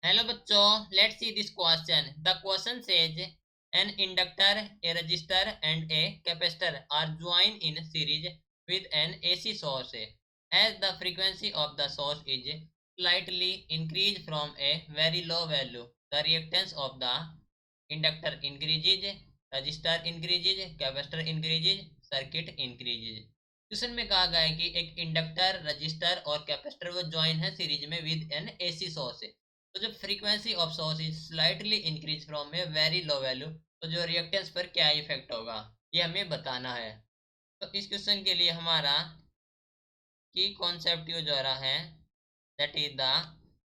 Hello bachcho, let's see this question. The question says an inductor, a resistor and a capacitor are joined in series with an AC source. As the frequency of the source is slightly increased from a very low value, the reactance of the inductor increases, resistor increases, capacitor increases, circuit increases. Question में कहा गया है कि एक inductor, register और capacitor वो join है series में विद एन एसी सोर्स। तो जब frequency of source is slightly increase from a very low value, तो जो रिएक्टेंस पर क्या इफेक्ट होगा ये हमें बताना है। तो इस क्वेश्चन के लिए हमारा की कॉन्सेप्ट यूज हो रहा है, that is the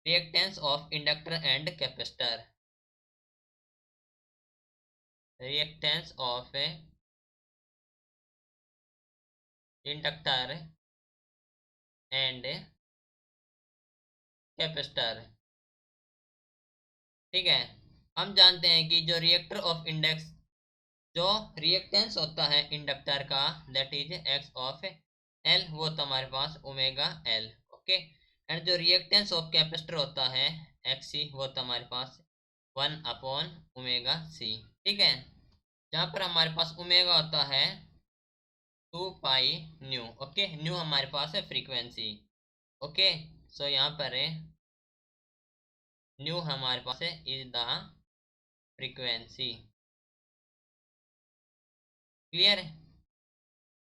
reactance of inductor and capacitor. Reactance of inductor and capacitor. ठीक है, हम जानते हैं कि जो रिएक्टर ऑफ इंडेक्स जो रिएक्टेंस होता है इंडक्टर का, that is x of L, वो तो हमारे पास ओमेगा एल। ओके, एंड जो रिएक्टेंस ऑफ कैपेसिटर होता है एक्स सी, वो तो हमारे पास 1/ओमेगा सी। ठीक है, जहाँ पर हमारे पास ओमेगा होता है 2 पाई न्यू। ओके, न्यू हमारे पास है फ्रीक्वेंसी। ओके, सो यहाँ पर है न्यू हमारे पास है इज द फ्रीक्वेंसी। क्लियर है?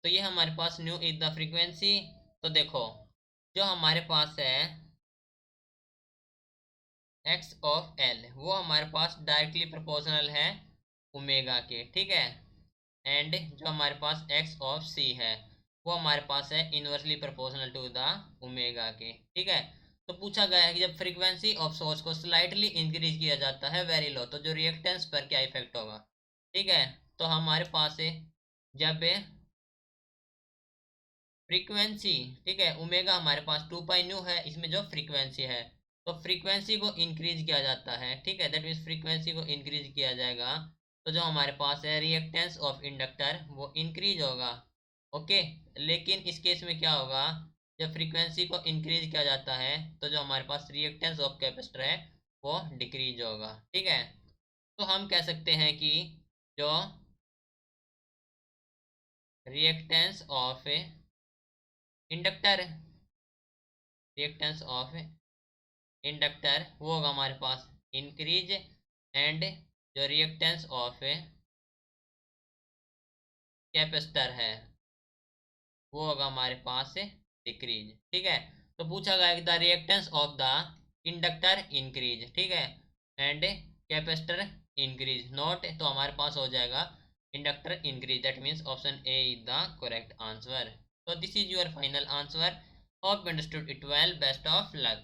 तो ये हमारे पास न्यू इज द फ्रीक्वेंसी। तो देखो, जो हमारे पास है एक्स ऑफ एल, वो हमारे पास डायरेक्टली प्रोपोर्शनल है ओमेगा के। ठीक है, एंड जो हमारे पास एक्स ऑफ सी है वो हमारे पास है inversely proportional to the omega के। ठीक है, तो पूछा गया है कि जब फ्रीक्वेंसी ऑफ सोर्स को स्लाइटली इंक्रीज किया जाता है वेरी लो, तो जो रिएक्टेंस पर क्या इफेक्ट होगा। ठीक है, तो हमारे पास है जब फ्रीक्वेंसी, ठीक है, ओमेगा हमारे पास 2 पाई न्यू है, इसमें जो फ्रीक्वेंसी है, तो फ्रीक्वेंसी को इंक्रीज किया जाता है। ठीक है, दैट मीन्स फ्रीक्वेंसी को इंक्रीज किया जाएगा, तो जो हमारे पास है रिएक्टेंस ऑफ इंडक्टर वो इंक्रीज होगा। ओके, लेकिन इस केस में क्या होगा, जब फ्रीक्वेंसी को इंक्रीज किया जाता है तो जो हमारे पास रिएक्टेंस ऑफ कैपेसिटर है वो डिक्रीज होगा। ठीक है, तो हम कह सकते हैं कि जो reactance of inductor, reactance of inductor वो होगा हमारे पास इंक्रीज, एंड जो रिएक्टेंस ऑफ कैपेसिटर है वो होगा हमारे पास डिक्रीज। ठीक है, तो पूछा गया कि the reactance of the inductor increase, ठीक है, एंड कैपेसिटर इंक्रीज नॉट, तो हमारे पास हो जाएगा inductor increase. That means option A is the correct answer. So this is your final answer. Hope you understood it well. Best of luck.